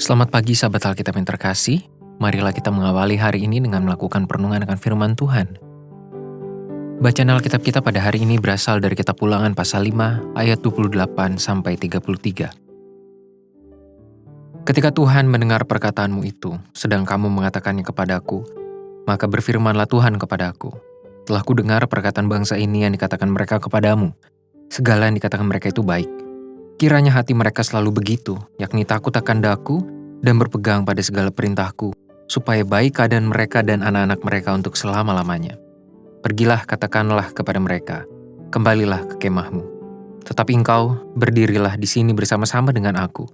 Selamat pagi sahabat Alkitab yang terkasih. Marilah kita mengawali hari ini dengan melakukan perenungan akan firman Tuhan. Bacaan Alkitab kita pada hari ini berasal dari kitab Ulangan pasal 5 ayat 28 sampai 33. Ketika Tuhan mendengar perkataanmu itu, sedang kamu mengatakannya kepadaku, maka berfirmanlah Tuhan kepadaku, telah kudengar perkataan bangsa ini yang dikatakan mereka kepadamu. Segala yang dikatakan mereka itu baik. Kiranya hati mereka selalu begitu, yakni takut akan Daku dan berpegang pada segala perintahku, supaya baik keadaan mereka dan anak-anak mereka untuk selama-lamanya. Pergilah katakanlah kepada mereka, kembalilah ke kemahmu. Tetapi engkau berdirilah di sini bersama-sama dengan aku.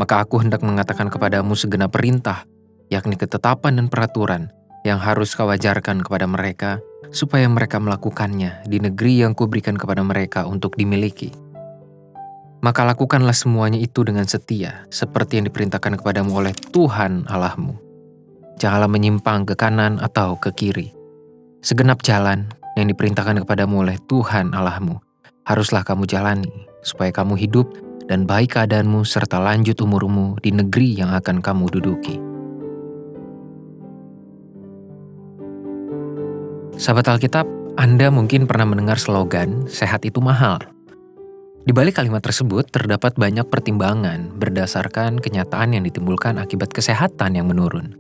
Maka aku hendak mengatakan kepadamu segenap perintah, yakni ketetapan dan peraturan yang harus kau ajarkan kepada mereka, supaya mereka melakukannya di negeri yang kuberikan kepada mereka untuk dimiliki. Maka lakukanlah semuanya itu dengan setia, seperti yang diperintahkan kepadamu oleh Tuhan Allahmu. Janganlah menyimpang ke kanan atau ke kiri. Segenap jalan yang diperintahkan kepadamu oleh Tuhan Allahmu, haruslah kamu jalani, supaya kamu hidup dan baik keadaanmu serta lanjut umurmu di negeri yang akan kamu duduki. Sahabat Alkitab, Anda mungkin pernah mendengar slogan, sehat itu mahal. Di balik kalimat tersebut terdapat banyak pertimbangan berdasarkan kenyataan yang ditimbulkan akibat kesehatan yang menurun.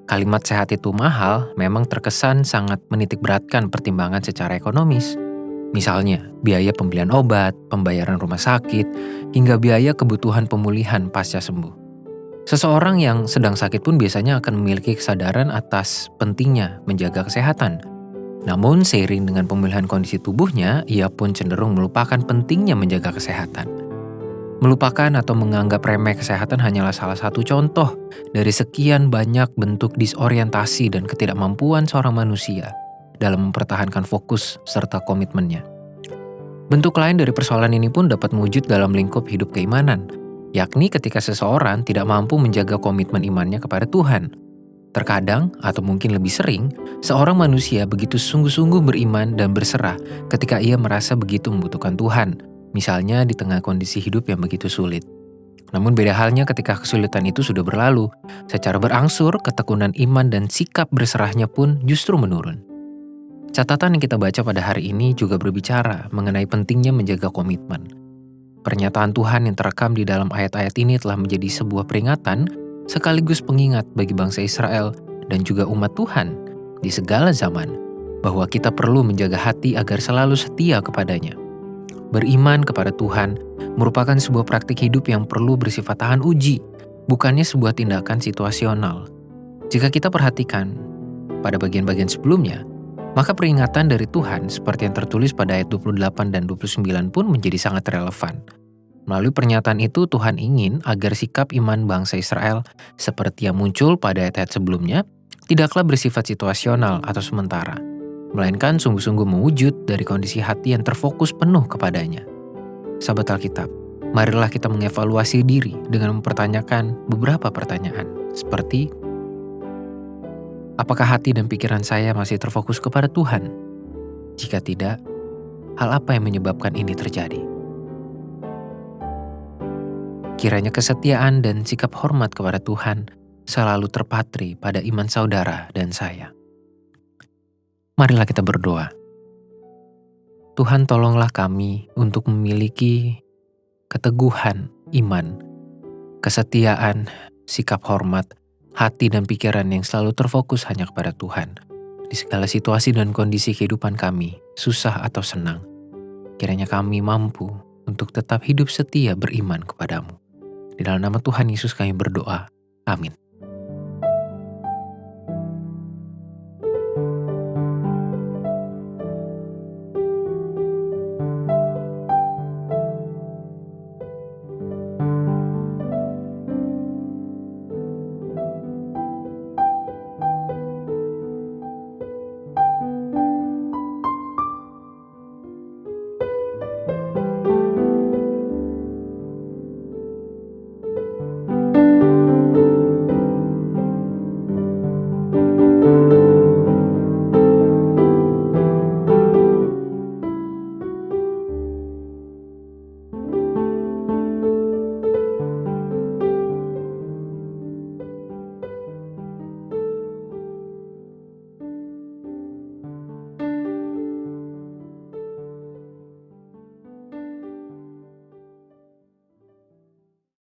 Kalimat sehat itu mahal memang terkesan sangat menitikberatkan pertimbangan secara ekonomis. Misalnya, biaya pembelian obat, pembayaran rumah sakit, hingga biaya kebutuhan pemulihan pasca sembuh. Seseorang yang sedang sakit pun biasanya akan memiliki kesadaran atas pentingnya menjaga kesehatan. Namun seiring dengan pemulihan kondisi tubuhnya, ia pun cenderung melupakan pentingnya menjaga kesehatan. Melupakan atau menganggap remeh kesehatan hanyalah salah satu contoh dari sekian banyak bentuk disorientasi dan ketidakmampuan seorang manusia dalam mempertahankan fokus serta komitmennya. Bentuk lain dari persoalan ini pun dapat mewujud dalam lingkup hidup keimanan, yakni ketika seseorang tidak mampu menjaga komitmen imannya kepada Tuhan. Terkadang, atau mungkin lebih sering, seorang manusia begitu sungguh-sungguh beriman dan berserah ketika ia merasa begitu membutuhkan Tuhan, misalnya di tengah kondisi hidup yang begitu sulit. Namun beda halnya ketika kesulitan itu sudah berlalu, secara berangsur ketekunan iman dan sikap berserahnya pun justru menurun. Catatan yang kita baca pada hari ini juga berbicara mengenai pentingnya menjaga komitmen. Pernyataan Tuhan yang terekam di dalam ayat-ayat ini telah menjadi sebuah peringatan sekaligus pengingat bagi bangsa Israel dan juga umat Tuhan di segala zaman bahwa kita perlu menjaga hati agar selalu setia kepadanya. Beriman kepada Tuhan merupakan sebuah praktik hidup yang perlu bersifat tahan uji, bukannya sebuah tindakan situasional. Jika kita perhatikan pada bagian-bagian sebelumnya, maka peringatan dari Tuhan seperti yang tertulis pada ayat 28 dan 29 pun menjadi sangat relevan. Melalui pernyataan itu, Tuhan ingin agar sikap iman bangsa Israel seperti yang muncul pada ayat-ayat sebelumnya tidaklah bersifat situasional atau sementara, melainkan sungguh-sungguh mewujud dari kondisi hati yang terfokus penuh kepadanya. Sahabat Alkitab, marilah kita mengevaluasi diri dengan mempertanyakan beberapa pertanyaan, seperti apakah hati dan pikiran saya masih terfokus kepada Tuhan? Jika tidak, hal apa yang menyebabkan ini terjadi? Kiranya kesetiaan dan sikap hormat kepada Tuhan selalu terpatri pada iman saudara dan saya. Marilah kita berdoa. Tuhan, tolonglah kami untuk memiliki keteguhan iman, kesetiaan, sikap hormat, hati dan pikiran yang selalu terfokus hanya kepada Tuhan. Di segala situasi dan kondisi kehidupan kami, susah atau senang, kiranya kami mampu untuk tetap hidup setia beriman kepadamu. Di dalam nama Tuhan Yesus kami berdoa. Amin.